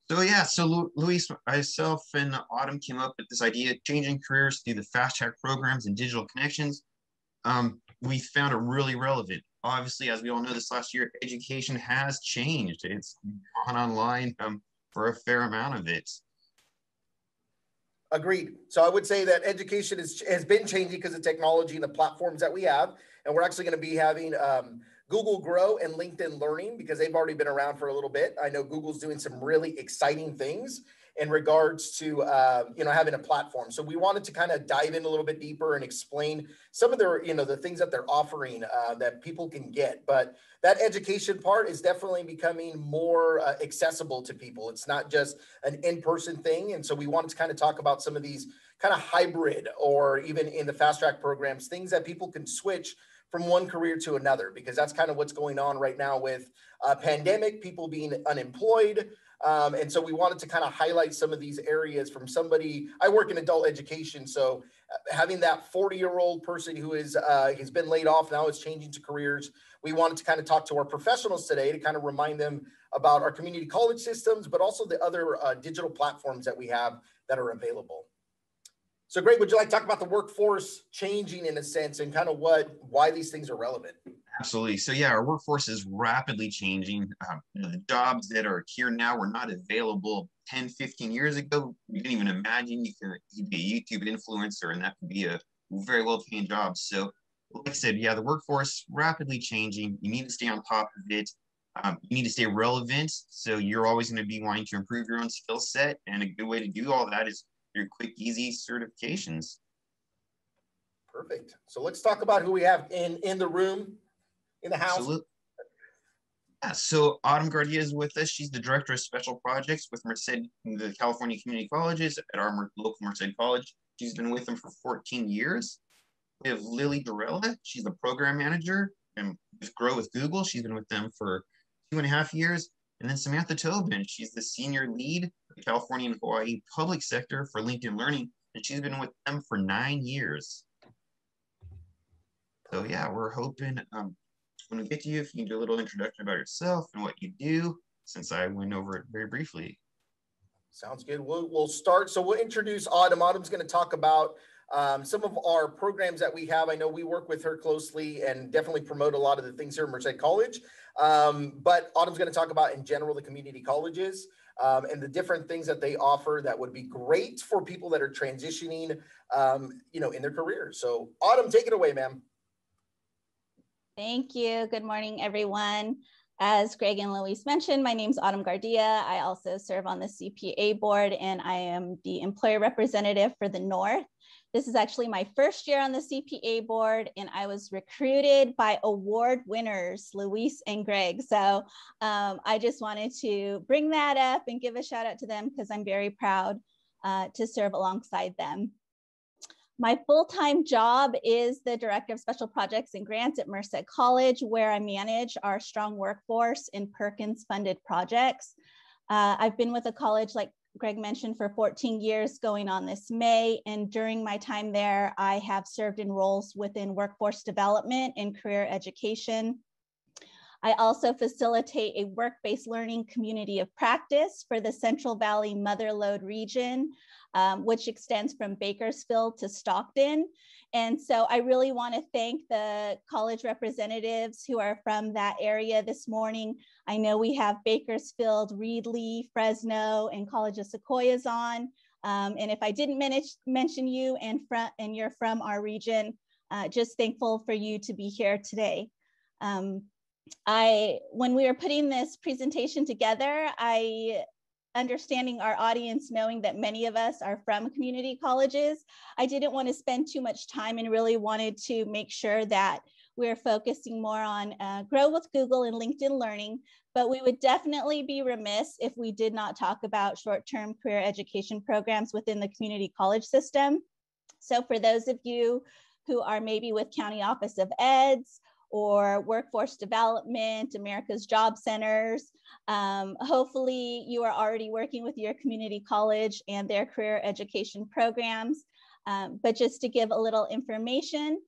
So yeah, so Luis, myself, and Autumn came up with this idea, changing careers through the fast track programs and digital connections. We found it really relevant. Obviously, as we all know, this last year, education has changed. It's gone online for a fair amount of it. Agreed. So I would say that education has been changing because of technology and the platforms that we have. And we're actually going to be having Google Grow and LinkedIn Learning because they've already been around for a little bit. I know Google's doing some really exciting things in regards to having a platform. So we wanted to kind of dive in a little bit deeper and explain some of their the things that they're offering that people can get. But that education part is definitely becoming more accessible to people. It's not just an in-person thing. And so we wanted to kind of talk about some of these kind of hybrid or even in the fast track programs, things that people can switch from one career to another, because that's kind of what's going on right now with pandemic, people being unemployed. And so we wanted to kind of highlight some of these areas from somebody. I work in adult education, so having that 40-year-old person who is has been laid off now is changing to careers. We wanted to kind of talk to our professionals today to kind of remind them about our community college systems, but also the other digital platforms that we have that are available. So Greg, would you like to talk about the workforce changing in a sense and kind of why these things are relevant? Absolutely. So yeah, our workforce is rapidly changing. The jobs that are here now were not available 10, 15 years ago. You didn't even imagine you could be a YouTube influencer and that could be a very well-paying job. So like I said, yeah, the workforce rapidly changing. You need to stay on top of it. You need to stay relevant. So you're always going to be wanting to improve your own skill set. And a good way to do all that is your quick, easy certifications. Perfect. So let's talk about who we have in the room, in the house. Absolutely. Yeah, so Autumn Gardia is with us. She's the Director of Special Projects with Merced, the California Community Colleges at our local Merced College. She's been with them for 14 years. We have Lily Derella. She's the Program Manager and with Grow with Google. She's been with them for 2.5 years. And then Samantha Tobin. She's the Senior Lead for the California and Hawaii Public Sector for LinkedIn Learning. And she's been with them for 9 years. So yeah, we're hoping when we get to you, if you can do a little introduction about yourself and what you do, since I went over it very briefly. Sounds good. We'll start. So we'll introduce Autumn. Autumn's going to talk about some of our programs that we have. I know we work with her closely and definitely promote a lot of the things here at Merced College. But Autumn's going to talk about in general the community colleges and the different things that they offer that would be great for people that are transitioning, in their careers. So Autumn, take it away, ma'am. Thank you. Good morning, everyone. As Greg and Luis mentioned, my name is Autumn Gardia. I also serve on the CPA board, and I am the employer representative for the North. This is actually my first year on the CPA board, and I was recruited by award winners, Luis and Greg. So I just wanted to bring that up and give a shout out to them because I'm very proud to serve alongside them. My full-time job is the Director of Special Projects and Grants at Merced College, where I manage our strong workforce in Perkins-funded projects. I've been with the college, like Greg mentioned, for 14 years going on this May. And during my time there, I have served in roles within workforce development and career education. I also facilitate a work-based learning community of practice for the Central Valley Mother Lode region, which extends from Bakersfield to Stockton. And so I really want to thank the college representatives who are from that area this morning. I know we have Bakersfield, Reedley, Fresno, and College of Sequoias on. And if I didn't mention you and you're from our region, just thankful for you to be here today. When we were putting this presentation together, understanding our audience, knowing that many of us are from community colleges, I didn't want to spend too much time and really wanted to make sure that we're focusing more on Grow with Google and LinkedIn Learning, but we would definitely be remiss if we did not talk about short-term career education programs within the community college system. So for those of you who are maybe with County Office of Eds, or Workforce Development, America's Job Centers. Hopefully you are already working with your community college and their career education programs. But just to give a little information,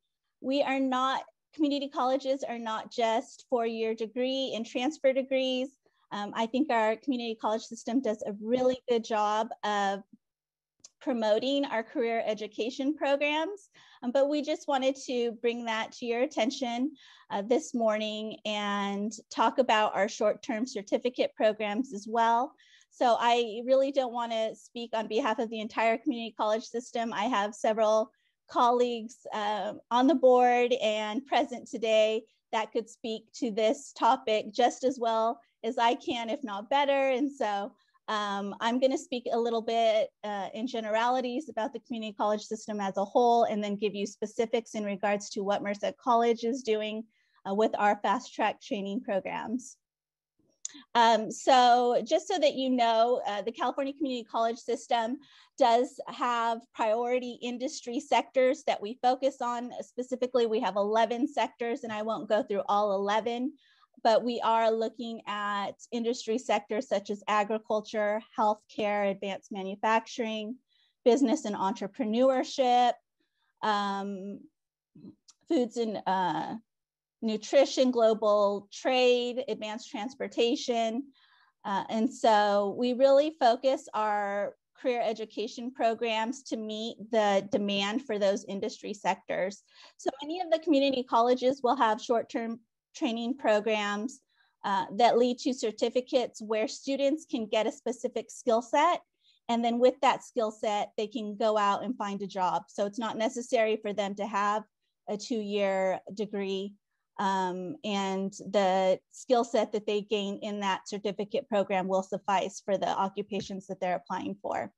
community colleges are not just four-year degree and transfer degrees. I think our community college system does a really good job of promoting our career education programs, but we just wanted to bring that to your attention this morning and talk about our short-term certificate programs as well. So I really don't want to speak on behalf of the entire community college system. I have several colleagues on the board and present today that could speak to this topic just as well as I can, if not better. And so I'm going to speak a little bit in generalities about the community college system as a whole, and then give you specifics in regards to what Merced College is doing with our fast track training programs. So just so that you know, the California Community College System does have priority industry sectors that we focus on. Specifically, we have 11 sectors, and I won't go through all 11, but we are looking at industry sectors such as agriculture, healthcare, advanced manufacturing, business and entrepreneurship, foods and nutrition, global trade, advanced transportation. And so we really focus our career education programs to meet the demand for those industry sectors. So many of the community colleges will have short-term training programs that lead to certificates where students can get a specific skill set. And then with that skill set, they can go out and find a job. So it's not necessary for them to have a 2-year degree. And the skill set that they gain in that certificate program will suffice for the occupations that they're applying for.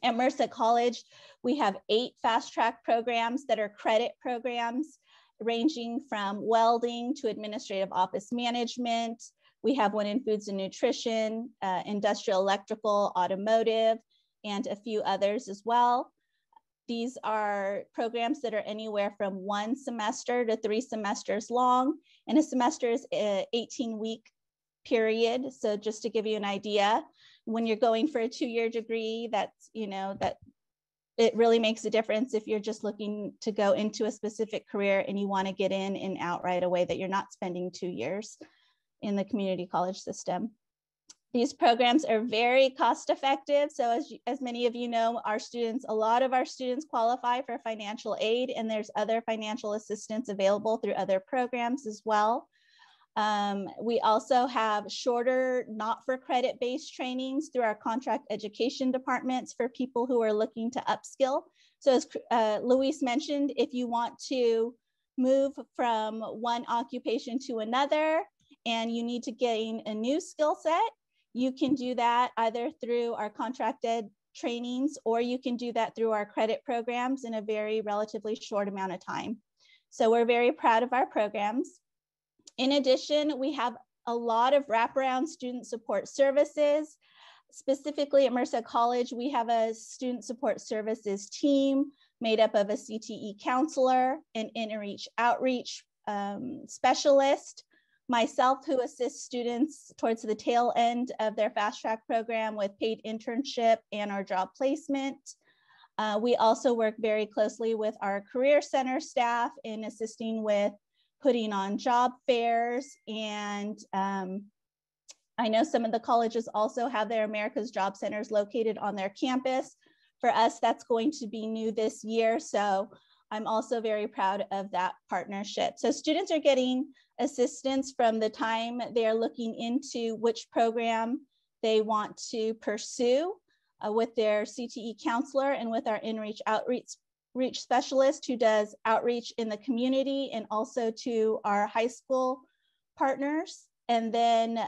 At Merced College, we have 8 fast track programs that are credit programs, ranging from welding to administrative office management. We have one in foods and nutrition, industrial electrical, automotive, and a few others as well. These are programs that are anywhere from 1 semester to 3 semesters long, and a semester is an 18-week period. So just to give you an idea, when you're going for a 2-year degree, that's, that it really makes a difference if you're just looking to go into a specific career and you want to get in and out right away, that you're not spending 2 years in the community college system. These programs are very cost effective. So as many of you know, a lot of our students qualify for financial aid, and there's other financial assistance available through other programs as well. We also have shorter, not for credit based trainings through our contract education departments for people who are looking to upskill. So as Luis mentioned, if you want to move from one occupation to another and you need to gain a new skill set, you can do that either through our contract ed trainings, or you can do that through our credit programs in a very relatively short amount of time. So we're very proud of our programs. In addition, we have a lot of wraparound student support services. Specifically at Merced College, we have a student support services team made up of a CTE counselor, an in-reach outreach specialist, myself, who assists students towards the tail end of their fast track program with paid internship and our job placement. We also work very closely with our career center staff in assisting with putting on job fairs. And I know some of the colleges also have their America's Job Centers located on their campus. For us, that's going to be new this year. So I'm also very proud of that partnership. So students are getting assistance from the time they are looking into which program they want to pursue with their CTE counselor and with our in-reach outreach specialist who does outreach in the community and also to our high school partners. And then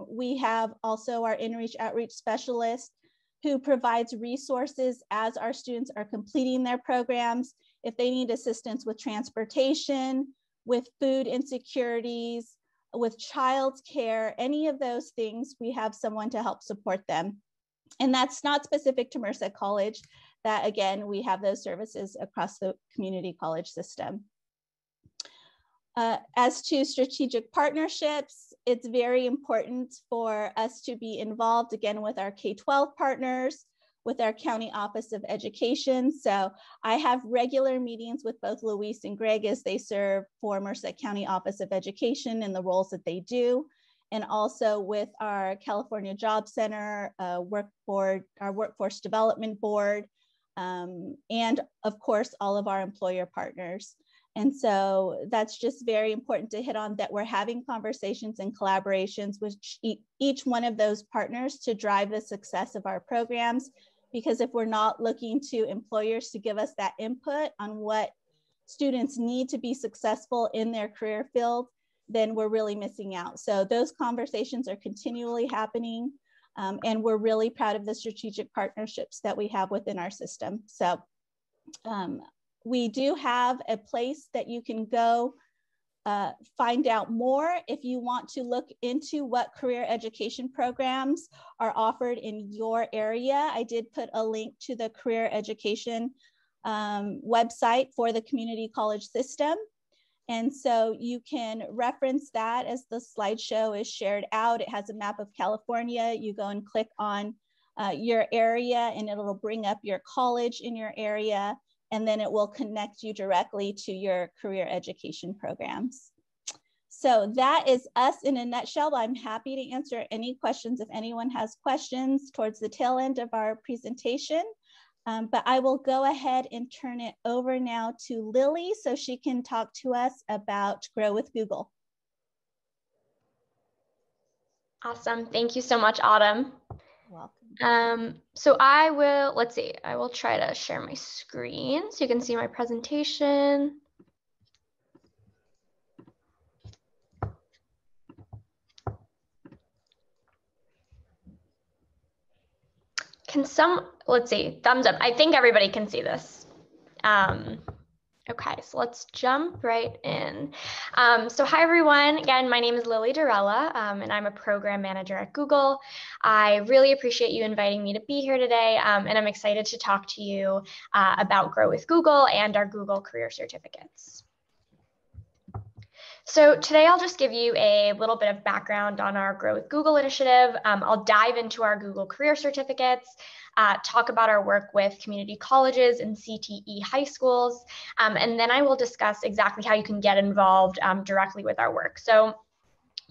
we have also our in-reach outreach specialist who provides resources as our students are completing their programs. If they need assistance with transportation, with food insecurities, with childcare, any of those things, we have someone to help support them. And that's not specific to Merced College. That, again, we have those services across the community college system. As to strategic partnerships, it's very important for us to be involved, again, with our K-12 partners, with our County Office of Education. So I have regular meetings with both Luis and Greg as they serve for Merced County Office of Education and the roles that they do. and also with our California Job Center, work board, our Workforce Development Board, and of course, all of our employer partners. And so that's just very important to hit on, that we're having conversations and collaborations with each one of those partners to drive the success of our programs. Because if we're not looking to employers to give us that input on what students need to be successful in their career field, then we're really missing out. So those conversations are continually happening. And we're really proud of the strategic partnerships that we have within our system. So we do have a place that you can go find out more if you want to look into what career education programs are offered in your area. I did put a link to the career education website for the community college system. And so you can reference that as the slideshow is shared out. It has a map of California. You go and click on your area and it'll bring up your college in your area, and then it will connect you directly to your career education programs. So that is us in a nutshell. I'm happy to answer any questions if anyone has questions towards the tail end of our presentation. But I will go ahead and turn it over now to Lily so she can talk to us about Grow with Google. Awesome. Thank you so much, Autumn. Welcome. So I will try to share my screen so you can see my presentation. Thumbs up. I think everybody can see this. Okay, so let's jump right in. So hi everyone, again, my name is Derella, and I'm a program manager at Google. I really appreciate you inviting me to be here today, and I'm excited to talk to you about Grow with Google and our Google Career Certificates. So today I'll just give you a little bit of background on our Grow with Google initiative. I'll dive into our Google Career Certificates, talk about our work with community colleges and CTE high schools, and then I will discuss exactly how you can get involved directly with our work. So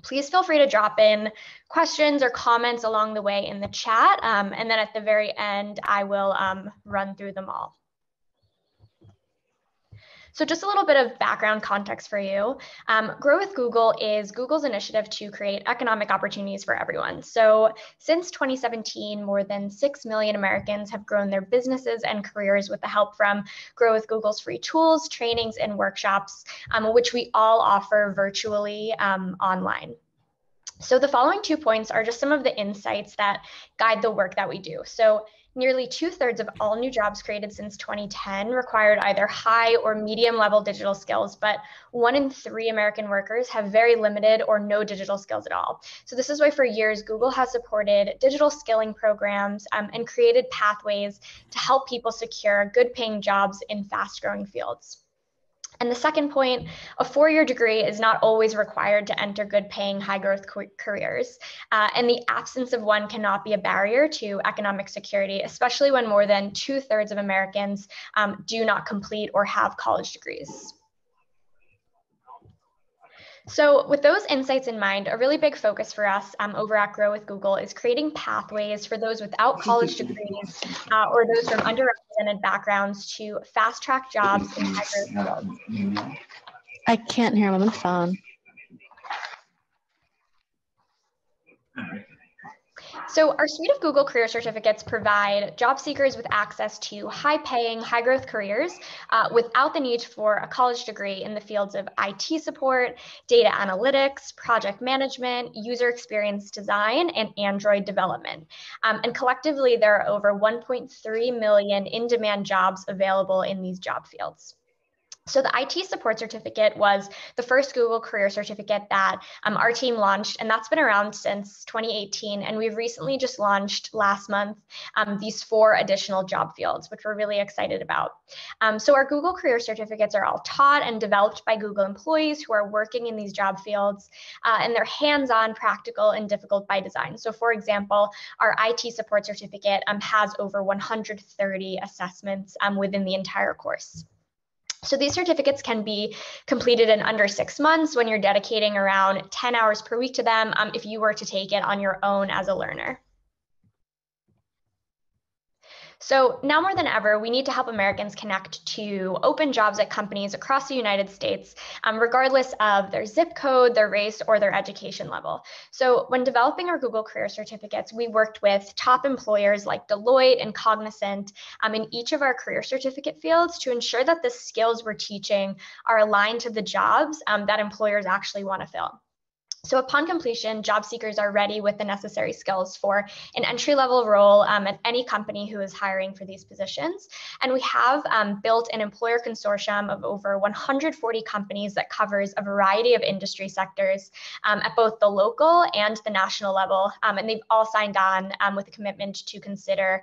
please feel free to drop in questions or comments along the way in the chat, and then at the very end, I will run through them all. So just a little bit of background context for you. Grow with Google is Google's initiative to create economic opportunities for everyone. So since 2017, more than 6 million Americans have grown their businesses and careers with the help from Grow with Google's free tools, trainings, and workshops, which we all offer virtually online. So the following 2 points are just some of the insights that guide the work that we do. So nearly 2/3 of all new jobs created since 2010 required either high or medium level digital skills, but 1 in 3 American workers have very limited or no digital skills at all. So this is why for years, Google has supported digital skilling programs and created pathways to help people secure good paying jobs in fast growing fields. And the second point, a 4-year degree is not always required to enter good paying high growth careers. And the absence of one cannot be a barrier to economic security, especially when more than 2/3 of Americans do not complete or have college degrees. So with those insights in mind, a really big focus for us over at Grow with Google is creating pathways for those without college degrees or those from underrepresented backgrounds to fast track jobs in high growth fields. I can't hear him on the phone. So our suite of Google Career Certificates provide job seekers with access to high-paying, high-growth careers without the need for a college degree in the fields of IT support, data analytics, project management, user experience design, and Android development. And collectively, there are over 1.3 million in-demand jobs available in these job fields. So the IT support certificate was the first Google Career Certificate that our team launched, and that's been around since 2018. And we've recently just launched last month these 4 additional job fields, which we're really excited about. So our Google Career Certificates are all taught and developed by Google employees who are working in these job fields, and they're hands-on, practical, and difficult by design. So for example, our IT support certificate has over 130 assessments within the entire course. So these certificates can be completed in under 6 months when you're dedicating around 10 hours per week to them if you were to take it on your own as a learner. So now more than ever, we need to help Americans connect to open jobs at companies across the United States, regardless of their zip code, their race, or their education level. So when developing our Google Career Certificates, we worked with top employers like Deloitte and Cognizant in each of our career certificate fields to ensure that the skills we're teaching are aligned to the jobs that employers actually want to fill. So upon completion, job seekers are ready with the necessary skills for an entry-level role at any company who is hiring for these positions. And we have built an employer consortium of over 140 companies that covers a variety of industry sectors at both the local and the national level. And they've all signed on with a commitment to consider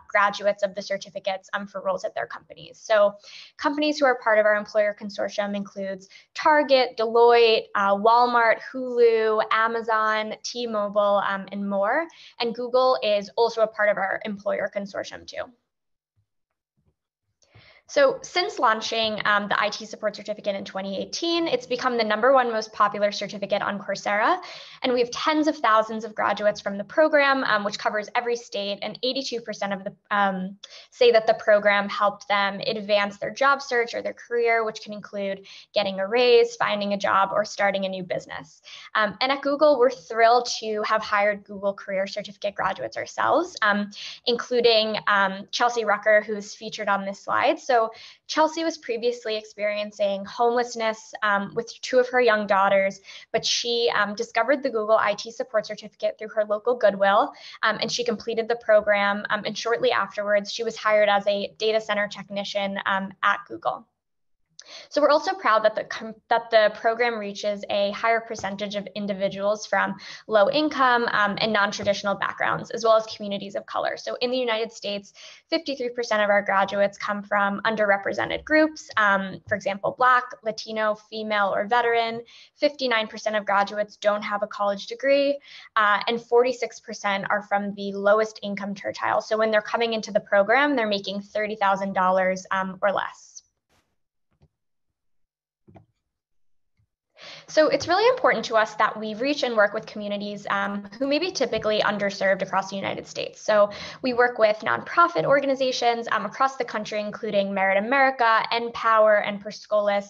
graduates of the certificates for roles at their companies. So companies who are part of our employer consortium includes Target, Deloitte, Walmart, Hulu, Amazon, T-Mobile, and more. And Google is also a part of our employer consortium too. So since launching the IT support certificate in 2018, it's become the #1 most popular certificate on Coursera. And we have tens of thousands of graduates from the program, which covers every state, and 82% of the say that the program helped them advance their job search or their career, which can include getting a raise, finding a job, or starting a new business. And at Google, we're thrilled to have hired Google Career Certificate graduates ourselves, including Chelsea Rucker, who's featured on this slide. So Chelsea was previously experiencing homelessness with 2 of her young daughters, but she discovered the Google IT support certificate through her local Goodwill, and she completed the program. And shortly afterwards, she was hired as a data center technician at Google. So we're also proud that the program reaches a higher percentage of individuals from low income and non-traditional backgrounds, as well as communities of color. So in the United States, 53% of our graduates come from underrepresented groups, for example, Black, Latino, female, or veteran. 59% of graduates don't have a college degree, and 46% are from the lowest income tertile. So when they're coming into the program, they're making $30,000 or less. So it's really important to us that we reach and work with communities who may be typically underserved across the United States. So we work with nonprofit organizations across the country, including Merit America, NPower, and Perscolis,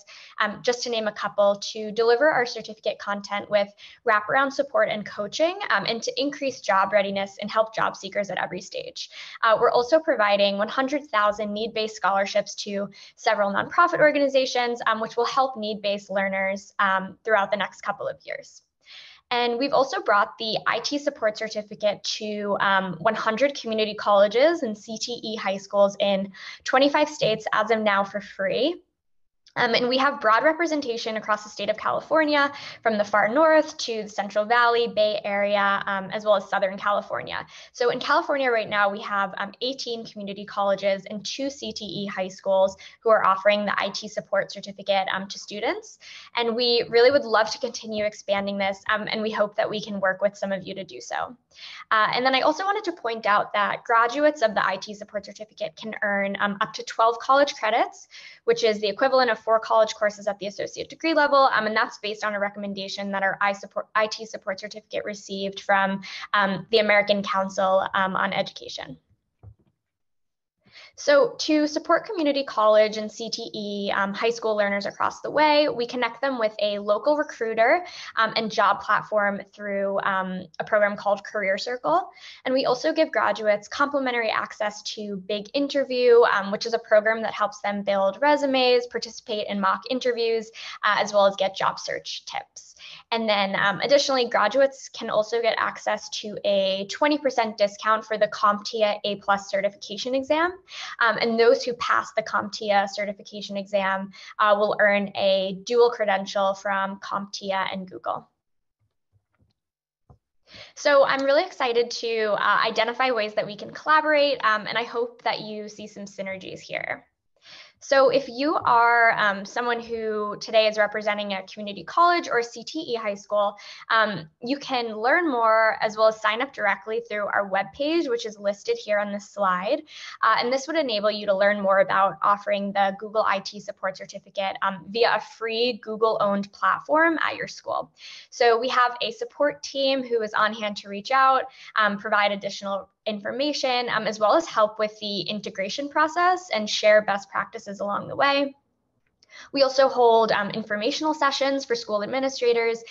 just to name a couple, to deliver our certificate content with wraparound support and coaching, and to increase job readiness and help job seekers at every stage. We're also providing 100,000 need-based scholarships to several nonprofit organizations, which will help need-based learners throughout the next couple of years. And we've also brought the IT support certificate to 100 community colleges and CTE high schools in 25 states as of now for free. And we have broad representation across the state of California, from the far north to the Central Valley, Bay Area, as well as Southern California. So in California right now, we have 18 community colleges and 2 CTE high schools who are offering the IT support certificate to students. And we really would love to continue expanding this, and we hope that we can work with some of you to do so. And then I also wanted to point out that graduates of the IT support certificate can earn up to 12 college credits, which is the equivalent of 4 college courses at the associate degree level, and that's based on a recommendation that our IT support certificate received from the American Council on Education. So to support community college and CTE high school learners across the way, we connect them with a local recruiter and job platform through a program called Career Circle. And we also give graduates complimentary access to Big Interview, which is a program that helps them build resumes, participate in mock interviews, as well as get job search tips. And then additionally, graduates can also get access to a 20% discount for the CompTIA A+ certification exam. And those who pass the CompTIA certification exam will earn a dual credential from CompTIA and Google. So I'm really excited to identify ways that we can collaborate, and I hope that you see some synergies here. So if you are someone who today is representing a community college or CTE high school, you can learn more as well as sign up directly through our webpage, which is listed here on this slide. And this would enable you to learn more about offering the Google IT Support Certificate via a free Google-owned platform at your school. So we have a support team who is on hand to reach out, provide additional information, as well as help with the integration process and share best practices along the way. We also hold informational sessions for school administrators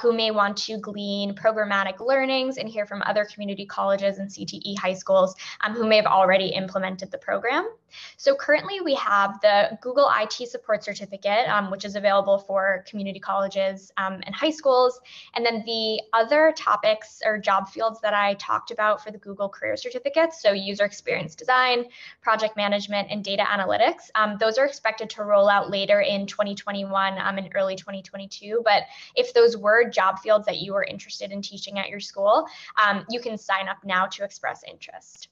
who may want to glean programmatic learnings and hear from other community colleges and CTE high schools who may have already implemented the program. So currently we have the Google IT Support Certificate, which is available for community colleges and high schools. And then the other topics or job fields that I talked about for the Google Career Certificates, so user experience design, project management, and data analytics, those are expected to roll out later in 2021 and early 2022. But if those were job fields that you were interested in teaching at your school, you can sign up now to express interest.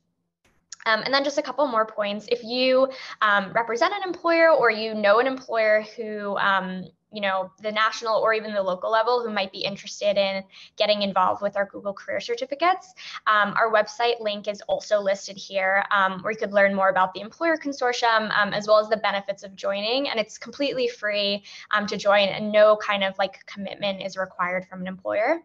And then just a couple more points. If you represent an employer or you know an employer who the national or even the local level who might be interested in getting involved with our Google Career Certificates, our website link is also listed here, where you could learn more about the employer consortium, as well as the benefits of joining. And it's completely free to join, and no kind of commitment is required from an employer.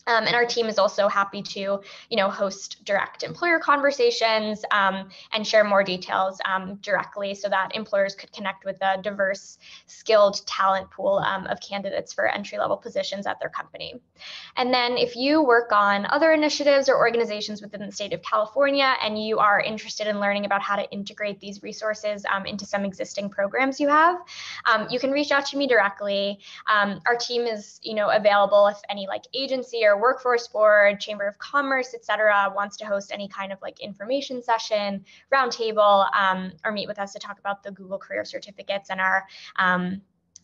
And our team is also happy to, host direct employer conversations and share more details directly so that employers could connect with a diverse, skilled talent pool of candidates for entry-level positions at their company. And then if you work on other initiatives or organizations within the state of California and you are interested in learning about how to integrate these resources into some existing programs you have, you can reach out to me directly. Our team is, available if any agency or workforce board, chamber of commerce, etc., wants to host any kind of information session, roundtable, or meet with us to talk about the Google Career Certificates and our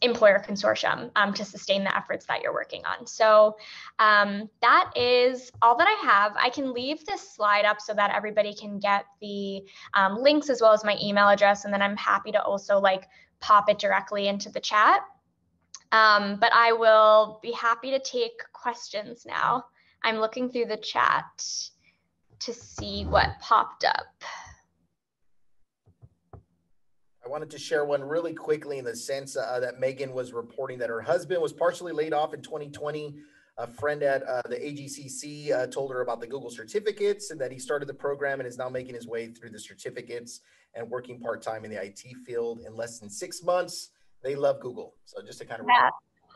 employer consortium to sustain the efforts that you're working on. So that is all that I have. I can leave this slide up so that everybody can get the links as well as my email address, and then I'm happy to also pop it directly into the chat. But I will be happy to take questions now. I'm looking through the chat to see what popped up. I wanted to share one really quickly in the sense that Megan was reporting that her husband was partially laid off in 2020. A friend at the AGCC told her about the Google certificates and that he started the program and is now making his way through the certificates and working part-time in the IT field in less than 6 months. They love Google. So just to kind of that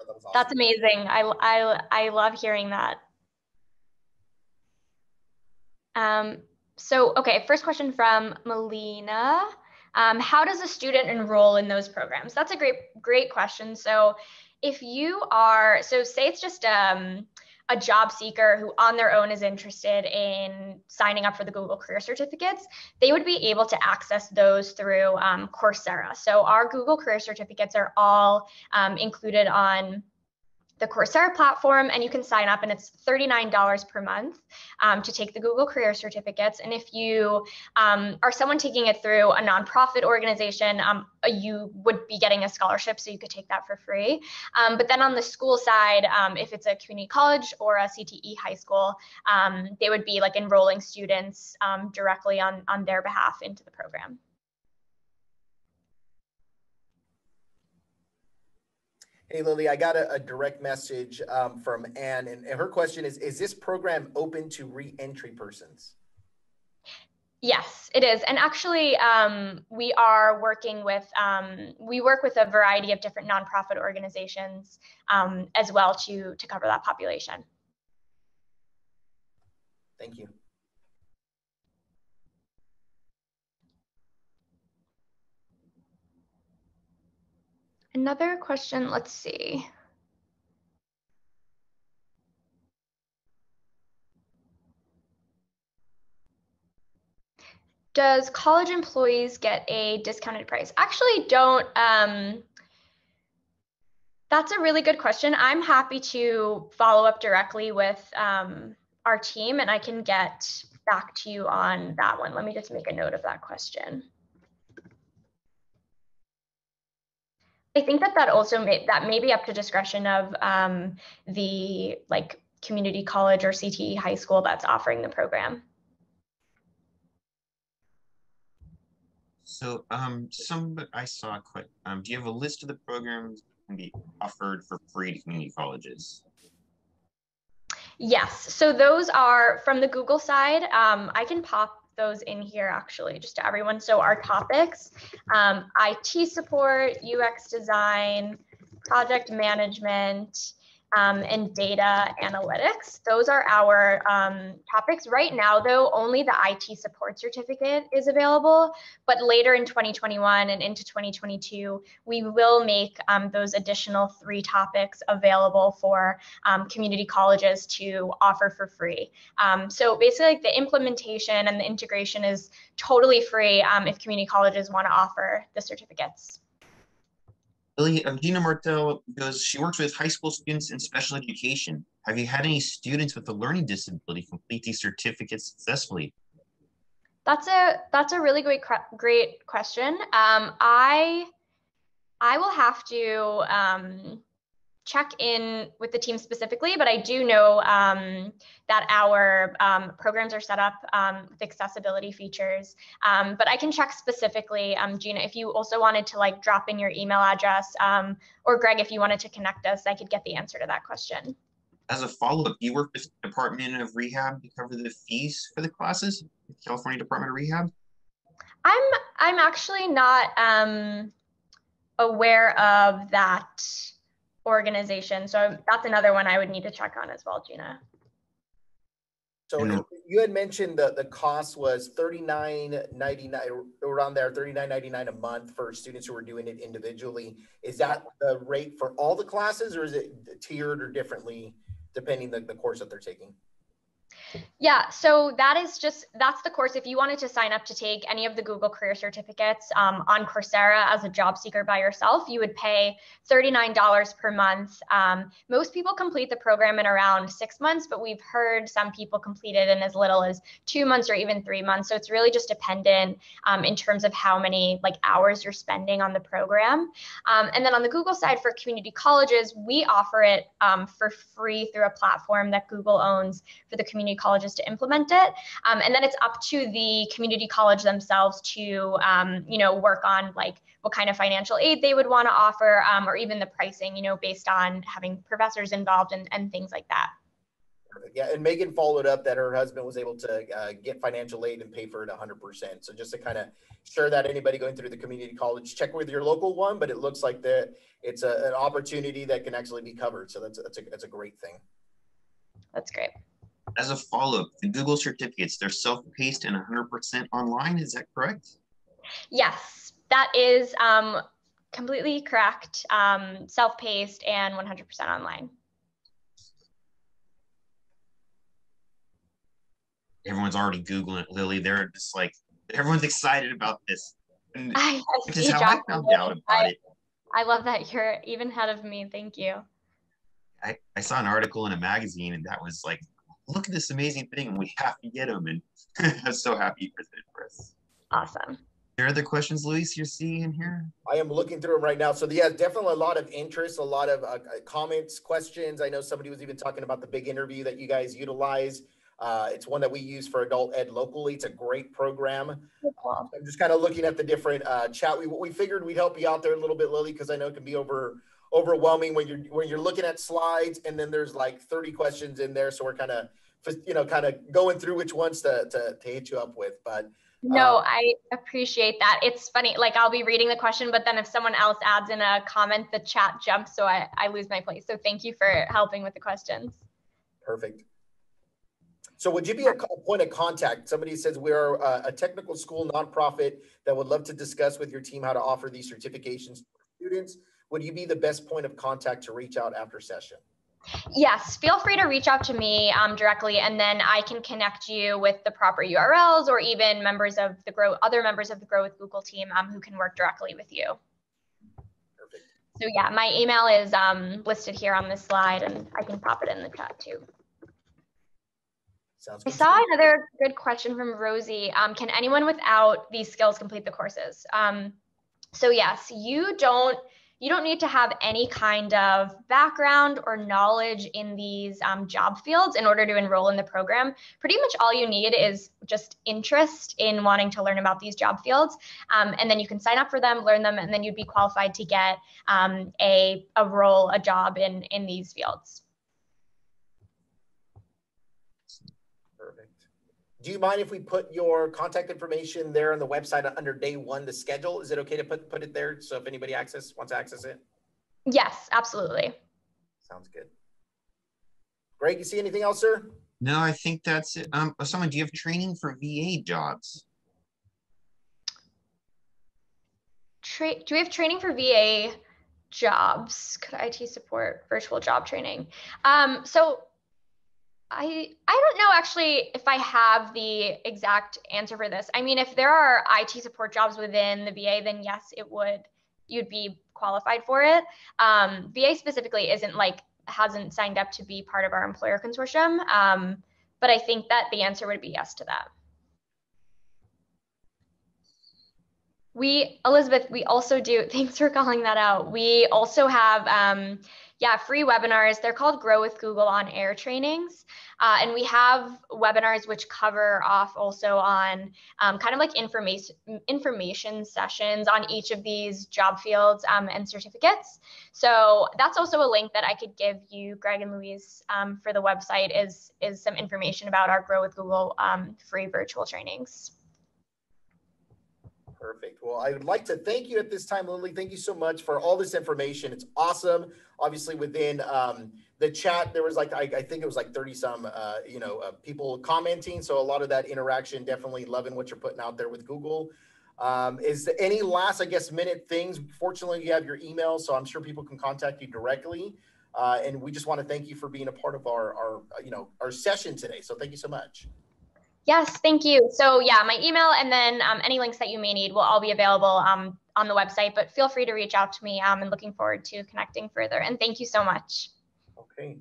was awesome. That's amazing. I love hearing that. So, okay, first question from Melina. How does a student enroll in those programs? That's a great question. So if you are, say it's just a job seeker who on their own is interested in signing up for the Google Career Certificates, they would be able to access those through Coursera. So our Google Career Certificates are all included on the Coursera platform, and you can sign up, and it's $39 per month to take the Google Career Certificates. And if you are someone taking it through a nonprofit organization, you would be getting a scholarship, so you could take that for free. But then on the school side, if it's a community college or a CTE high school, they would be enrolling students directly on their behalf into the program. Hey, Lily, I got a direct message from Anne, and her question is this program open to re-entry persons? Yes, it is. And actually, we are working with, we work with a variety of different nonprofit organizations as well to cover that population. Thank you. Another question, let's see. Does college employees get a discounted price? Actually, don't. That's a really good question. I'm happy to follow up directly with our team, and I can get back to you on that one. Let me just make a note of that question. I think that also may be up to discretion of the like community college or CTE high school that's offering the program. So, I saw quite, do you have a list of the programs that can be offered for free to community colleges? Yes, so those are from the Google side. I can pop those in here actually, just to everyone. So our topics, IT support, UX design, project management, and data analytics. Those are our topics. Right now, though, only the IT support certificate is available, but later in 2021 and into 2022, we will make those additional 3 topics available for community colleges to offer for free. So basically, like, the implementation and the integration is totally free if community colleges want to offer the certificates. Lily, Gina Martel goes, she works with high school students in special education. Have you had any students with a learning disability complete these certificates successfully? That's a really great question. I will have to check in with the team specifically, but I do know that our programs are set up with accessibility features. But I can check specifically, Gina, if you also wanted to like drop in your email address, or Greg, if you wanted to connect us, I could get the answer to that question. As a follow-up, do you work with the Department of Rehab to cover the fees for the classes? The California Department of Rehab? I'm actually not aware of that organization. So that's another one I would need to check on as well, Gina. So you had mentioned the cost was $39.99, around there, $39.99 a month for students who are doing it individually. Is that the rate for all the classes, or is it tiered or differently depending the course that they're taking? Yeah, so that's the course. If you wanted to sign up to take any of the Google Career Certificates on Coursera as a job seeker by yourself, you would pay $39 per month. Most people complete the program in around 6 months, but we've heard some people complete it in as little as 2 months or even 3 months. So it's really just dependent in terms of how many hours you're spending on the program. And then on the Google side for community colleges, we offer it for free through a platform that Google owns for the community colleges to implement it. And then it's up to the community college themselves to, work on what kind of financial aid they would want to offer, or even the pricing, based on having professors involved and things like that. Yeah, and Megan followed up that her husband was able to get financial aid and pay for it 100%. So just to kind of share that anybody going through the community college, check with your local one, but it looks like that it's an opportunity that can actually be covered. So that's a great thing. That's great. As a follow-up, the Google certificates, they're self-paced and 100% online, is that correct? Yes, that is completely correct. Self-paced and 100% online. Everyone's already Googling it, Lily. They're just everyone's excited about this. And I this is how I found out about it. I love that you're even ahead of me. Thank you. I saw an article in a magazine, and that was like, look at this amazing thing, and we have to get them. And I'm so happy you presented for us. Awesome. Are there other questions, Luis, you're seeing in here? I am looking through them right now. So yeah, definitely a lot of interest, a lot of comments, questions. I know somebody was even talking about the big interview that you guys utilize. It's one that we use for adult ed locally. It's a great program. Cool. I'm just kind of looking at the different chat. We figured we'd help you out there a little bit, Lily, because I know it can be overwhelming when you're looking at slides and then there's 30 questions in there. So we're kind of going through which ones to hit you up with. But no, I appreciate that. It's funny, I'll be reading the question, but then if someone else adds in a comment, the chat jumps, so I lose my place. So thank you for helping with the questions. Perfect. So would you be a point of contact? Somebody says we are a technical school nonprofit that would love to discuss with your team how to offer these certifications to students. Would you be the best point of contact to reach out after session? Yes, feel free to reach out to me directly, and then I can connect you with the proper URLs or even other members of the Grow with Google team who can work directly with you. Perfect. So yeah, my email is listed here on this slide, and I can pop it in the chat too. Sounds good. I saw another good question from Rosie. Can anyone without these skills complete the courses? So yes, you don't you don't need to have any kind of background or knowledge in these job fields in order to enroll in the program. Pretty much all you need is just interest in wanting to learn about these job fields. And then you can sign up for them, learn them, and then you'd be qualified to get a role, a job in these fields. Perfect. Do you mind if we put your contact information there on the website under day one, the schedule? Is it okay to put it there? So if anybody wants to access it? Yes, absolutely. Sounds good. Greg, you see anything else, sir? No, I think that's it. Someone, do you have training for VA jobs? Do we have training for VA jobs? Could IT support virtual job training? So I don't know actually if I have the exact answer for this. I mean, if there are IT support jobs within the VA, then yes, you'd be qualified for it. VA specifically hasn't signed up to be part of our employer consortium, but I think that the answer would be yes to that. Elizabeth, we also do, thanks for calling that out. We also have, free webinars. They're called Grow with Google on Air trainings. And we have webinars which cover off also on kind of like information sessions on each of these job fields and certificates. So that's also a link that I could give you, Greg and Louise, for the website is some information about our Grow with Google free virtual trainings. Perfect. Well, I would like to thank you at this time, Lily. Thank you so much for all this information. It's awesome. Obviously, within the chat, there was I think it was 30 some, people commenting. So a lot of that interaction, definitely loving what you're putting out there with Google. Is there any last, minute things? Fortunately, you have your email, so I'm sure people can contact you directly. And we just want to thank you for being a part of our session today. So thank you so much. Yes, thank you. So yeah, my email and then any links that you may need will all be available on the website, but feel free to reach out to me. I'm looking forward to connecting further. And thank you so much. Okay,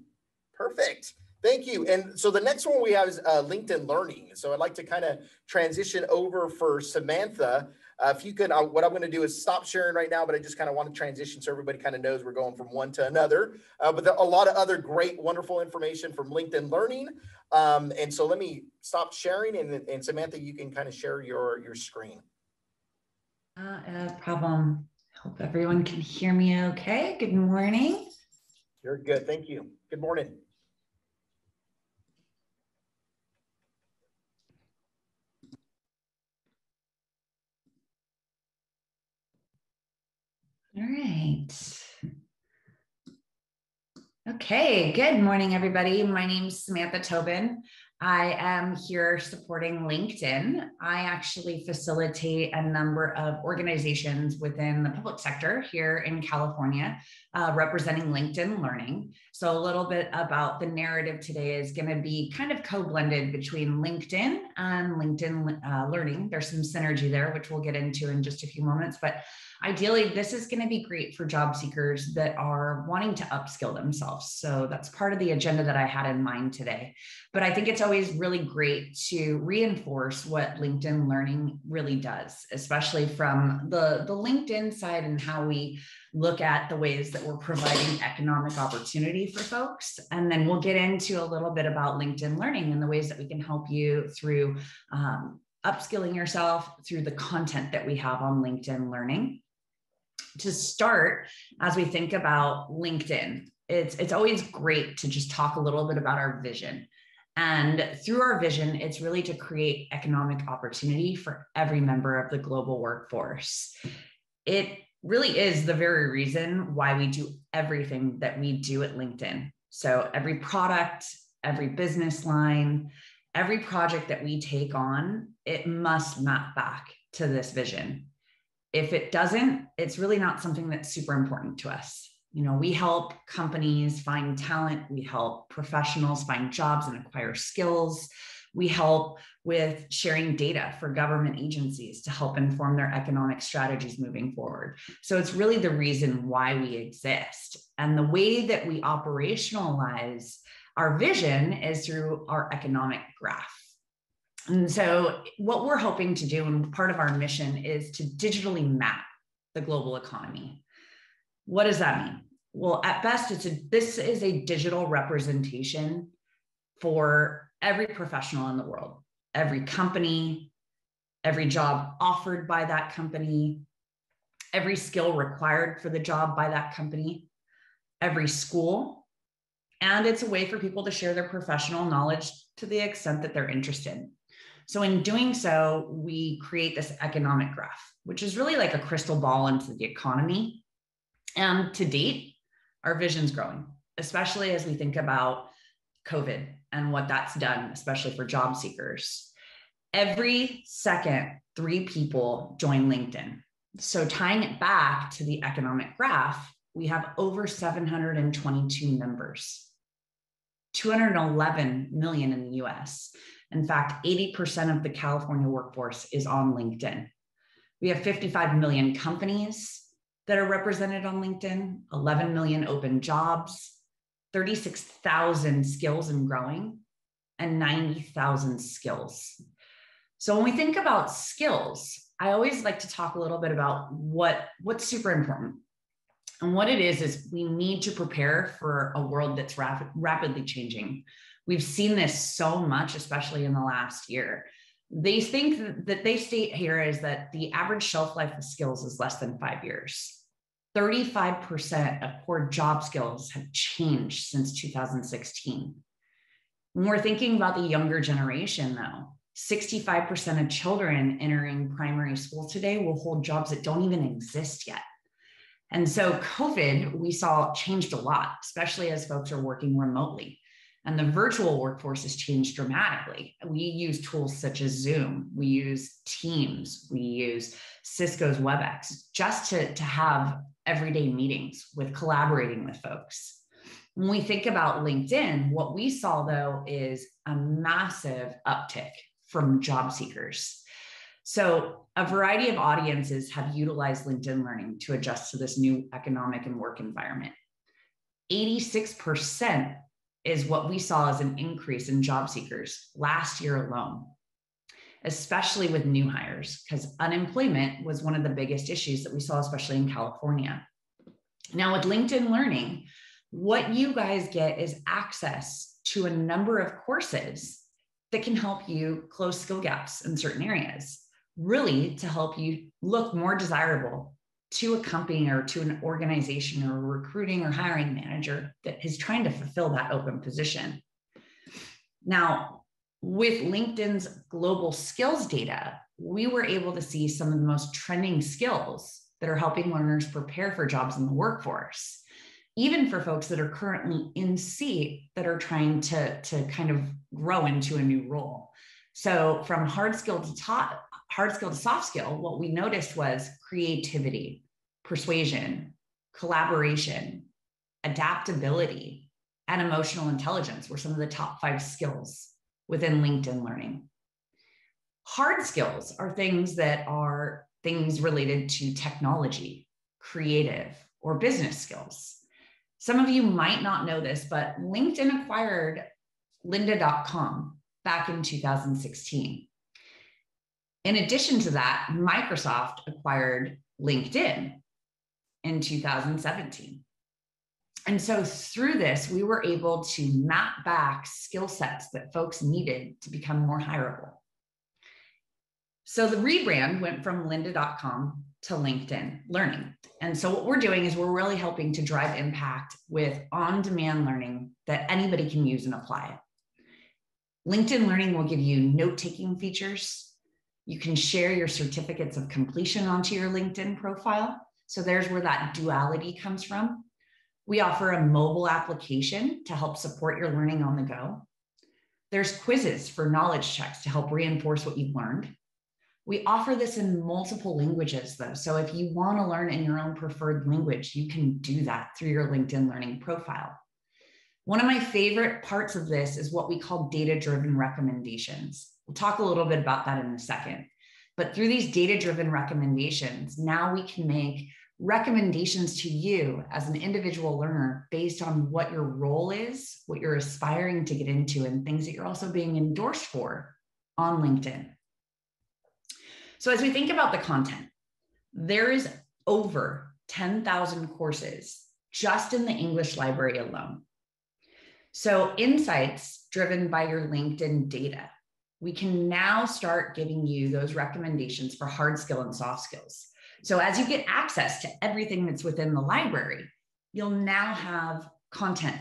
perfect. Thank you. And so the next one we have is LinkedIn Learning. So I'd like to kind of transition over for Samantha. If you could, what I'm going to do is stop sharing right now, but I just kind of want to transition so everybody kind of knows we're going from one to another. But a lot of other great, wonderful information from LinkedIn Learning. And so let me stop sharing, and Samantha, you can kind of share your screen. No problem. Hope everyone can hear me okay. Good morning. You're good. Thank you. Good morning. All right. Okay, good morning, everybody. My name is Samantha Tobin. I am here supporting LinkedIn. I actually facilitate a number of organizations within the public sector here in California, representing LinkedIn Learning. So a little bit about the narrative today is going to be kind of co-blended between LinkedIn and LinkedIn Learning. There's some synergy there, which we'll get into in just a few moments, but ideally, this is going to be great for job seekers that are wanting to upskill themselves. So that's part of the agenda that I had in mind today. But I think it's always really great to reinforce what LinkedIn Learning really does, especially from the LinkedIn side and how we look at the ways that we're providing economic opportunity for folks. And then we'll get into a little bit about LinkedIn Learning and the ways that we can help you through upskilling yourself through the content that we have on LinkedIn Learning. To start, as we think about LinkedIn, it's always great to just talk a little bit about our vision. And through our vision, it's really to create economic opportunity for every member of the global workforce. It really is the very reason why we do everything that we do at LinkedIn. So every product, every business line, every project that we take on, it must map back to this vision. If it doesn't, it's really not something that's super important to us. You know, we help companies find talent. We help professionals find jobs and acquire skills. We help with sharing data for government agencies to help inform their economic strategies moving forward. So it's really the reason why we exist. And the way that we operationalize our vision is through our economic graph. And so what we're hoping to do, and part of our mission, is to digitally map the global economy. What does that mean? Well, at best, this is a digital representation for every professional in the world, every company, every job offered by that company, every skill required for the job by that company, every school. And it's a way for people to share their professional knowledge to the extent that they're interested. So in doing so, we create this economic graph, which is really like a crystal ball into the economy. And to date, our vision's growing, especially as we think about COVID and what that's done, especially for job seekers. Every second, 3 people join LinkedIn. So tying it back to the economic graph, we have over 722 members, 211 million in the US. In fact, 80% of the California workforce is on LinkedIn. We have 55 million companies that are represented on LinkedIn, 11 million open jobs, 36,000 skills and growing, and 90,000 skills. So when we think about skills, I always like to talk a little bit about what's super important. And what it is we need to prepare for a world that's rapidly changing. We've seen this so much, especially in the last year. They think that they state here is that the average shelf life of skills is less than 5 years. 35% of core job skills have changed since 2016. When we're thinking about the younger generation, though, 65% of children entering primary school today will hold jobs that don't even exist yet. And so COVID, we saw changed a lot, especially as folks are working remotely. And the virtual workforce has changed dramatically. We use tools such as Zoom, we use Teams, we use Cisco's WebEx just to have everyday meetings with collaborating with folks. When we think about LinkedIn, what we saw though is a massive uptick from job seekers. So a variety of audiences have utilized LinkedIn Learning to adjust to this new economic and work environment. 86% is what we saw as an increase in job seekers last year alone, especially with new hires, because unemployment was one of the biggest issues that we saw, especially in California. Now with LinkedIn Learning, what you guys get is access to a number of courses that can help you close skill gaps in certain areas, really to help you look more desirable to a company or to an organization or a recruiting or hiring manager that is trying to fulfill that open position. Now, with LinkedIn's global skills data, we were able to see some of the most trending skills that are helping learners prepare for jobs in the workforce, even for folks that are currently in seat that are trying to kind of grow into a new role. So from hard skill to soft skill, what we noticed was creativity, persuasion, collaboration, adaptability, and emotional intelligence were some of the top 5 skills within LinkedIn Learning. Hard skills are things related to technology, creative, or business skills. Some of you might not know this, but LinkedIn acquired Lynda.com back in 2016. In addition to that, Microsoft acquired LinkedIn in 2017. And so through this, we were able to map back skill sets that folks needed to become more hireable. So the rebrand went from Lynda.com to LinkedIn Learning. And so what we're doing is we're really helping to drive impact with on-demand learning that anybody can use and apply. LinkedIn Learning will give you note-taking features. You can share your certificates of completion onto your LinkedIn profile. So there's where that duality comes from. We offer a mobile application to help support your learning on the go. There's quizzes for knowledge checks to help reinforce what you've learned. We offer this in multiple languages though. So if you want to learn in your own preferred language, you can do that through your LinkedIn Learning profile. One of my favorite parts of this is what we call data-driven recommendations. We'll talk a little bit about that in a second. But through these data-driven recommendations, now we can make recommendations to you as an individual learner based on what your role is, what you're aspiring to get into, and things that you're also being endorsed for on LinkedIn. So as we think about the content, there is over 10,000 courses just in the English library alone. So insights driven by your LinkedIn data, we can now start giving you those recommendations for hard skill and soft skills. So as you get access to everything that's within the library, you'll now have content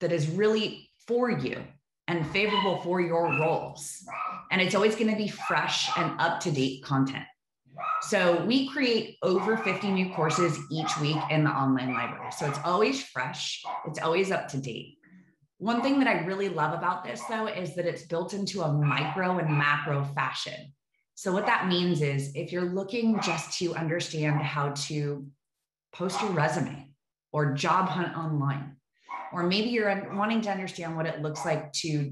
that is really for you and favorable for your roles. And it's always going to be fresh and up-to-date content. So we create over 50 new courses each week in the online library. So it's always fresh, it's always up to date. One thing that I really love about this, though, is that it's built into a micro and macro fashion. So what that means is if you're looking just to understand how to post your resume or job hunt online, or maybe you're wanting to understand what it looks like to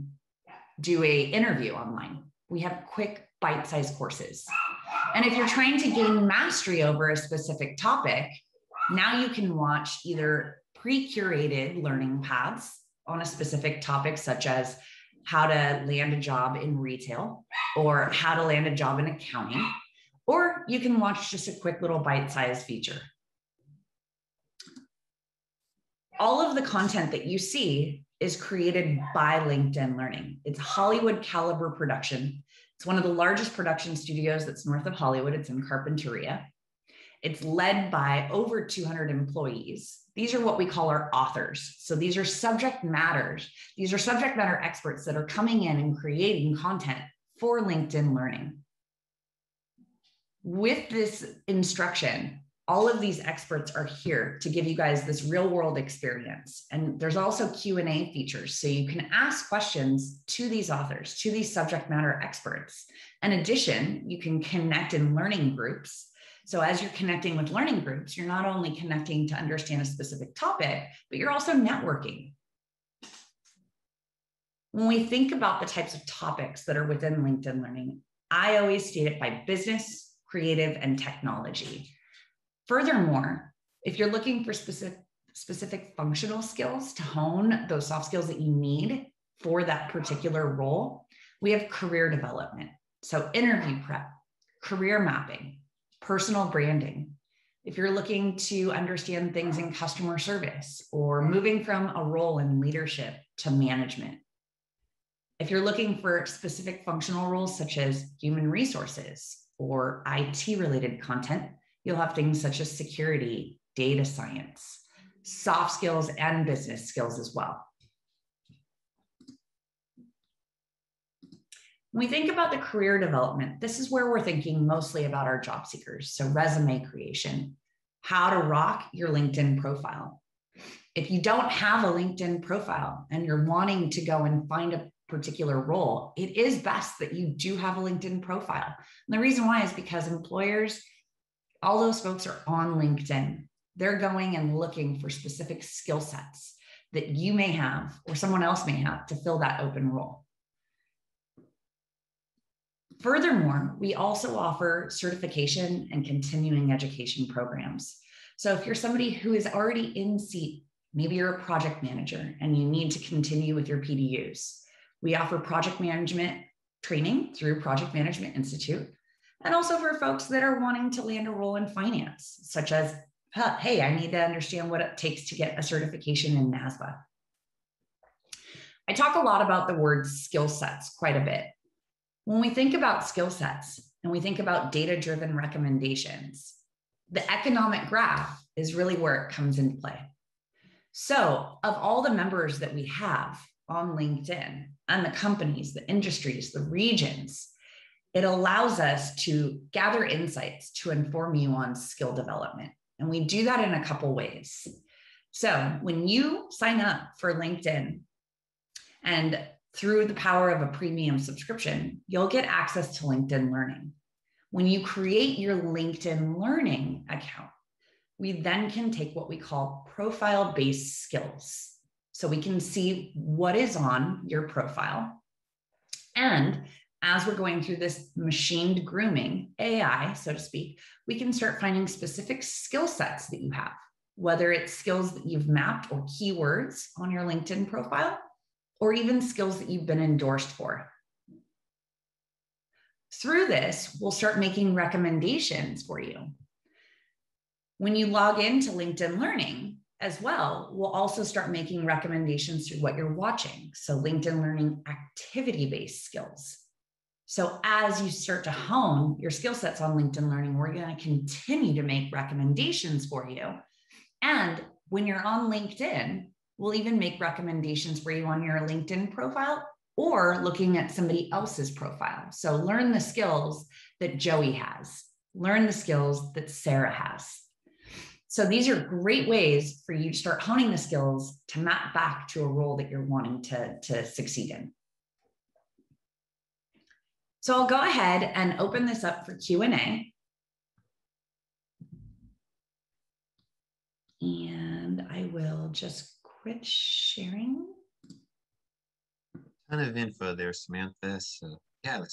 do an interview online, we have quick bite-sized courses. And if you're trying to gain mastery over a specific topic, now you can watch either pre-curated learning paths on a specific topic, such as how to land a job in retail or how to land a job in accounting, or you can watch just a quick little bite-sized feature. All of the content that you see is created by LinkedIn Learning. It's Hollywood caliber production. It's one of the largest production studios that's north of Hollywood. It's in Carpinteria. It's led by over 200 employees. These are what we call our authors. So these are subject matters. These are subject matter experts that are coming in and creating content for LinkedIn Learning. With this instruction, all of these experts are here to give you guys this real world experience. And there's also Q&A features. So you can ask questions to these authors, to these subject matter experts. In addition, you can connect in learning groups. So as you're connecting with learning groups, you're not only connecting to understand a specific topic, but you're also networking. When we think about the types of topics that are within LinkedIn Learning, I always state it by business, creative, and technology. Furthermore, if you're looking for specific functional skills to hone those soft skills that you need for that particular role, we have career development. So interview prep, career mapping, personal branding. If you're looking to understand things in customer service or moving from a role in leadership to management. If you're looking for specific functional roles such as human resources or IT related content, you'll have things such as security, data science, soft skills, and business skills as well. When we think about the career development, this is where we're thinking mostly about our job seekers. So resume creation, how to rock your LinkedIn profile. If you don't have a LinkedIn profile and you're wanting to go and find a particular role, it is best that you do have a LinkedIn profile. And the reason why is because employers, all those folks are on LinkedIn. They're going and looking for specific skill sets that you may have or someone else may have to fill that open role. Furthermore, we also offer certification and continuing education programs. So if you're somebody who is already in seat, maybe you're a project manager and you need to continue with your PDUs, we offer project management training through Project Management Institute, and also for folks that are wanting to land a role in finance, such as, hey, I need to understand what it takes to get a certification in NASBA. I talk a lot about the word skill sets quite a bit. When we think about skill sets and we think about data-driven recommendations, the economic graph is really where it comes into play. So of all the members that we have on LinkedIn and the companies, the industries, the regions, it allows us to gather insights to inform you on skill development. And we do that in a couple ways. So when you sign up for LinkedIn and through the power of a premium subscription, you'll get access to LinkedIn Learning. When you create your LinkedIn Learning account, we then can take what we call profile-based skills. So we can see what is on your profile. And as we're going through this machined grooming, AI, so to speak, we can start finding specific skill sets that you have, whether it's skills that you've mapped or keywords on your LinkedIn profile, or even skills that you've been endorsed for. Through this, we'll start making recommendations for you. When you log into LinkedIn Learning as well, we'll also start making recommendations through what you're watching. So LinkedIn Learning activity-based skills. So as you start to hone your skill sets on LinkedIn Learning, we're going to continue to make recommendations for you. And when you're on LinkedIn, we'll even make recommendations for you on your LinkedIn profile or looking at somebody else's profile. So learn the skills that Joey has, learn the skills that Sarah has. So these are great ways for you to start honing the skills to map back to a role that you're wanting to succeed in. So I'll go ahead and open this up for Q&A. And I will just quit sharing. Ton of info there, Samantha. So yeah,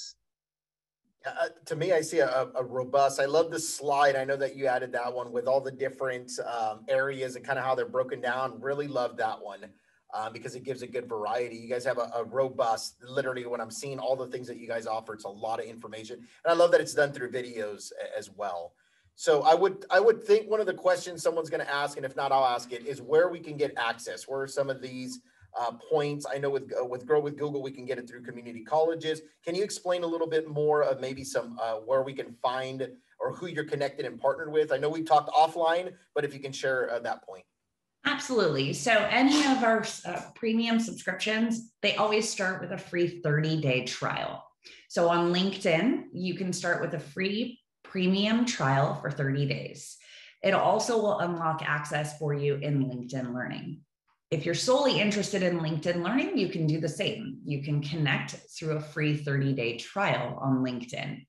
to me, I see a robust, I love this slide. I know that you added that one with all the different areas and kind of how they're broken down. Really love that one because it gives a good variety. You guys have a robust, literally when I'm seeing all the things that you guys offer, it's a lot of information. And I love that it's done through videos as well. So I would think one of the questions someone's going to ask, and if not, I'll ask it, is where we can get access. Where are some of these points? I know with Grow with Google, we can get it through community colleges. Can you explain a little bit more of maybe some where we can find or who you're connected and partnered with? I know we talked offline, but if you can share that point. Absolutely. So any of our premium subscriptions, they always start with a free 30-day trial. So on LinkedIn, you can start with a free premium trial for 30 days. It also will unlock access for you in LinkedIn Learning. If you're solely interested in LinkedIn Learning, you can do the same. You can connect through a free 30-day trial on LinkedIn.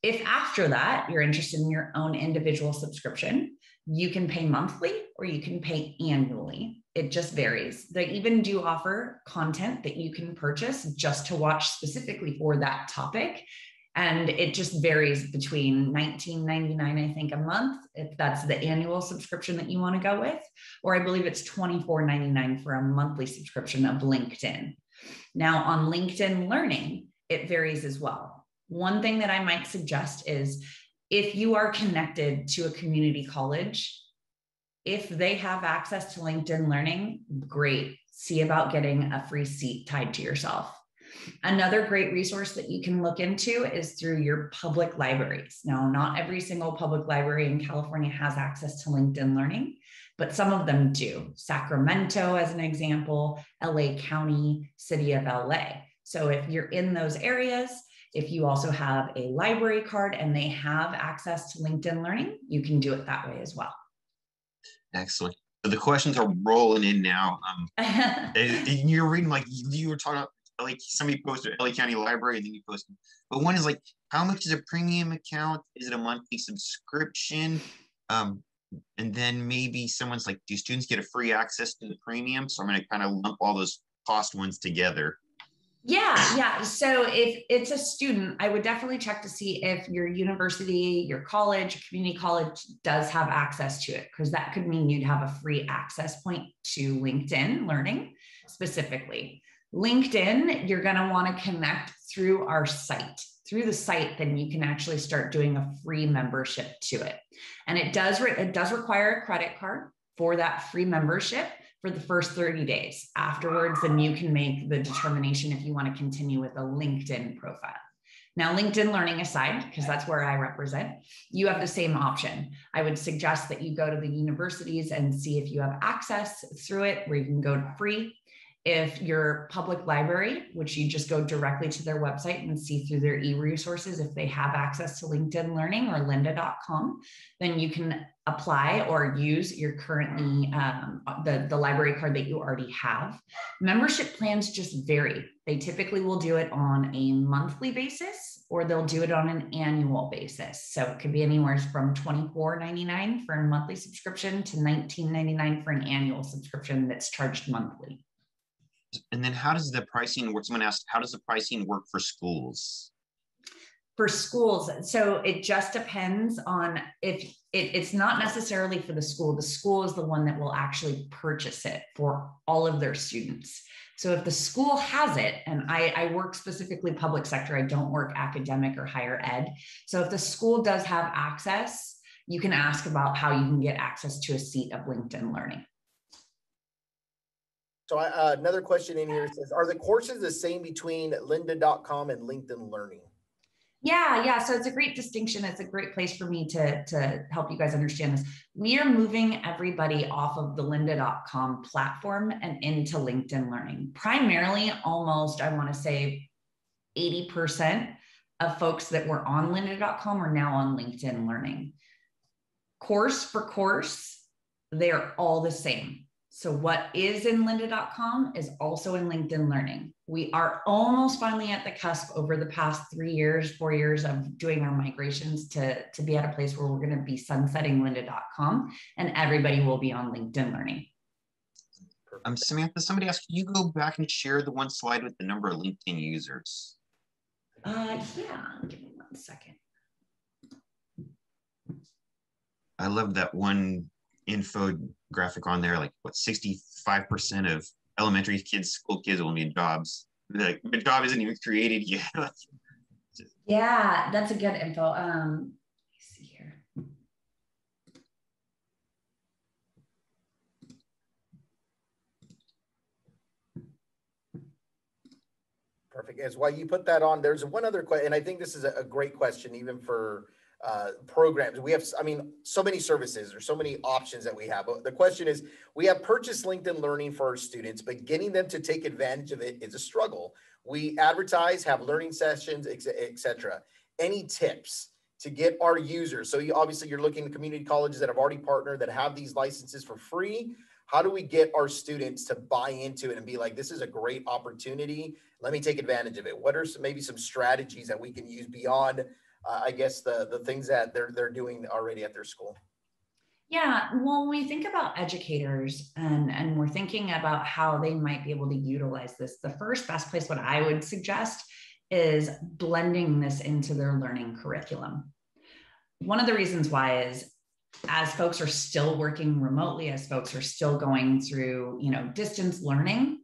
If after that, you're interested in your own individual subscription, you can pay monthly or you can pay annually. It just varies. They even do offer content that you can purchase just to watch specifically for that topic. And it just varies between $19.99, I think, a month, if that's the annual subscription that you want to go with, or I believe it's $24.99 for a monthly subscription of LinkedIn. Now on LinkedIn Learning, it varies as well. One thing that I might suggest is if you are connected to a community college, if they have access to LinkedIn Learning, great. See about getting a free seat tied to yourself. Another great resource that you can look into is through your public libraries. Now, not every single public library in California has access to LinkedIn Learning, but some of them do. Sacramento, as an example, LA County, City of LA. So if you're in those areas, if you also have a library card and they have access to LinkedIn Learning, you can do it that way as well. excellent. So the questions are rolling in now. And you're reading, like you were talking about, like somebody posted LA County Library, and then you posted, but one is like, how much is a premium account? Is it a monthly subscription? And then maybe someone's like, do students get a free access to the premium? So I'm going to kind of lump all those cost ones together. Yeah. So if it's a student, I would definitely check to see if your university, your college, community college does have access to it, because that could mean you'd have a free access point to LinkedIn Learning specifically. LinkedIn, you're going to want to connect through our site. Through the site, then you can actually start doing a free membership to it. And it does require a credit card for that free membership for the first 30 days. Afterwards, then you can make the determination if you want to continue with a LinkedIn profile. Now, LinkedIn Learning aside, because that's where I represent, you have the same option. I would suggest that you go to the universities and see if you have access through it, where you can go free. If your public library, which you just go directly to their website and see through their e-resources, if they have access to LinkedIn Learning or lynda.com, then you can apply or use your currently, the library card that you already have. Membership plans just vary. They typically will do it on a monthly basis, or they'll do it on an annual basis. So it could be anywhere from $24.99 for a monthly subscription to $19.99 for an annual subscription that's charged monthly. And then how does the pricing work? Someone asked, how does the pricing work for schools? For schools, so it just depends on if it's not necessarily for the school. The school is the one that will actually purchase it for all of their students. So if the school has it, and I work specifically public sector, I don't work academic or higher ed. So if the school does have access, you can ask about how you can get access to a seat of LinkedIn Learning. So another question in here says, are the courses the same between lynda.com and LinkedIn Learning? Yeah. So it's a great distinction. It's a great place for me to help you guys understand this. We are moving everybody off of the lynda.com platform and into LinkedIn Learning. Primarily, almost, I want to say 80% of folks that were on lynda.com are now on LinkedIn Learning. Course for course, they're all the same. So what is in lynda.com is also in LinkedIn Learning. We are almost finally at the cusp over the past 3 years, 4 years of doing our migrations to be at a place where we're going to be sunsetting lynda.com and everybody will be on LinkedIn Learning. Samantha, somebody asked, can you go back and share the one slide with the number of LinkedIn users? Yeah, give me 1 second. I love that one infographic on there, like what 65% of elementary kids, school kids will need jobs. Like the job isn't even created yet. Yeah, that's a good info. Let me see here. Perfect. As while you put that on, there's one other question, and I think this is a great question, even for programs. We have, I mean, so many services or so many options that we have. But the question is, we have purchased LinkedIn Learning for our students, but getting them to take advantage of it is a struggle. We advertise, have learning sessions, etc. Any tips to get our users? So obviously you're looking at community colleges that have already partnered, that have these licenses for free. How do we get our students to buy into it and be like, this is a great opportunity, let me take advantage of it? What are maybe some strategies that we can use beyond I guess the things that they're doing already at their school? Yeah, well, when we think about educators and we're thinking about how they might be able to utilize this, the first best place, what I would suggest is blending this into their learning curriculum. One of the reasons why is, as folks are still working remotely, as folks are still going through, distance learning,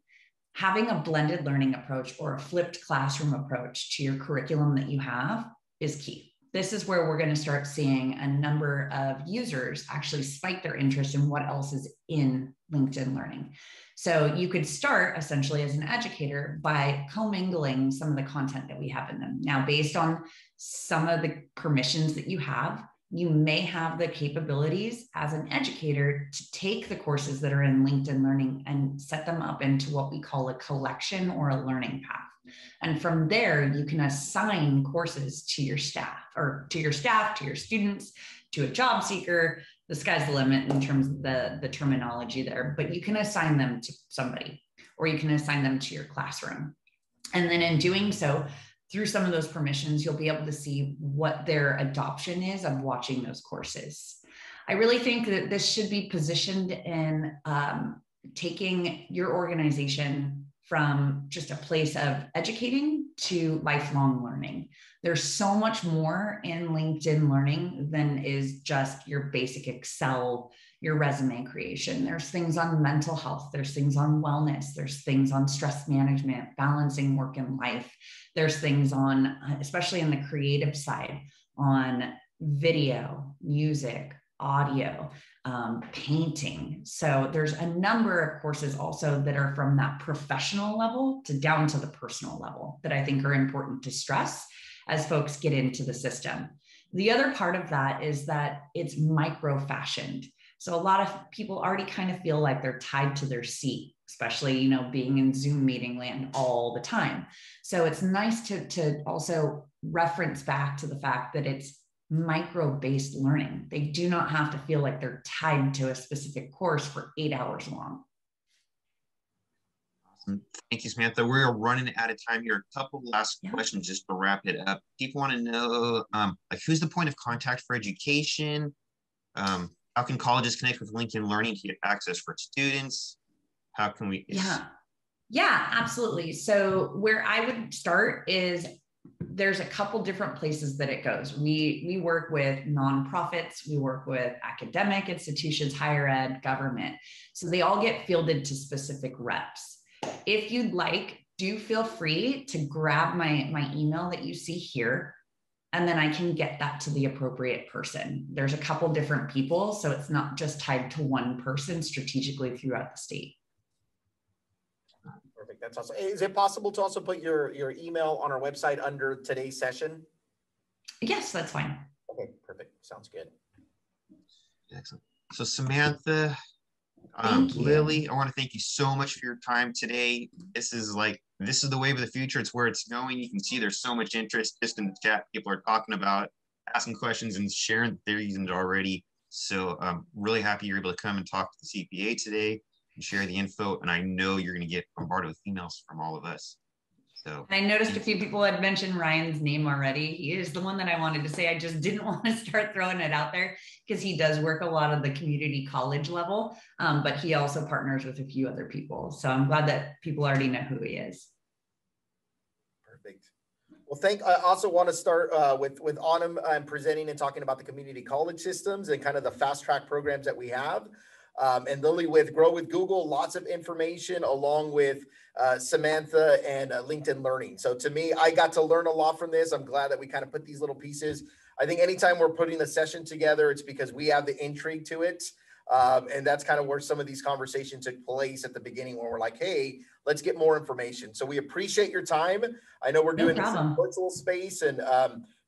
having a blended learning approach or a flipped classroom approach to your curriculum that you have is key. This is where we're going to start seeing a number of users actually spike their interest in what else is in LinkedIn Learning. So you could start essentially as an educator by commingling some of the content that we have in them. Now, based on some of the permissions that you have, you may have the capabilities as an educator to take the courses that are in LinkedIn Learning and set them up into what we call a collection or a learning path. And from there, you can assign courses to your staff, to your students, to a job seeker. The sky's the limit in terms of the terminology there, but you can assign them to somebody, or you can assign them to your classroom. And then in doing so, through some of those permissions, you'll be able to see what their adoption is of watching those courses. I really think that this should be positioned in taking your organization from just a place of educating to lifelong learning. There's so much more in LinkedIn Learning than is just your basic Excel, your resume creation. There's things on mental health. There's things on wellness. There's things on stress management, balancing work and life. There's things on, especially in the creative side, on video, music, audio, painting. So there's a number of courses also that are from that professional level to down to the personal level that I think are important to stress as folks get into the system. The other part of that is that it's micro fashioned. So a lot of people already kind of feel like they're tied to their seat, especially, being in Zoom meeting land all the time. So it's nice to also reference back to the fact that it's micro-based learning. They do not have to feel like they're tied to a specific course for 8 hours long. Awesome. Thank you, Samantha. We're running out of time here. A couple last questions just to wrap it up. People want to know, who's the point of contact for education? How can colleges connect with LinkedIn Learning to get access for students? How can we? Yeah, absolutely. So where I would start is there's a couple different places that it goes. We work with nonprofits, we work with academic institutions, higher ed, government. So they all get fielded to specific reps. If you'd like, do feel free to grab my email that you see here. and then I can get that to the appropriate person. There's a couple different people, so it's not just tied to one person strategically throughout the state. Perfect. That's awesome. Is it possible to also put your email on our website under today's session? Yes, that's fine. Okay, perfect. Sounds good. Excellent. So Samantha, Lily, I want to thank you so much for your time today. This is the wave of the future. It's where it's going. You can see there's so much interest just in the chat. People are talking about, asking questions and sharing their reasons already. So I'm really happy you're able to come and talk to the CPA today and share the info. And I know you're going to get bombarded with emails from all of us. So I noticed a few people had mentioned Ryan's name already. He is the one that I wanted to say. I just didn't want to start throwing it out there because he does work a lot of the community college level, but he also partners with a few other people. So I'm glad that people already know who he is. Perfect. Well, I also want to start with Autumn presenting and talking about the community college systems and kind of the fast track programs that we have. And Lily with Grow with Google, lots of information along with Samantha and LinkedIn Learning. So to me, I got to learn a lot from this. I'm glad that we kind of put these little pieces. I think anytime we're putting a session together, it's because we have the intrigue to it. And that's kind of where some of these conversations took place at the beginning when we're like, hey, let's get more information. So we appreciate your time. I know we're doing this in virtual space, and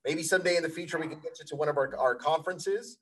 maybe someday in the future we can get you to one of our conferences.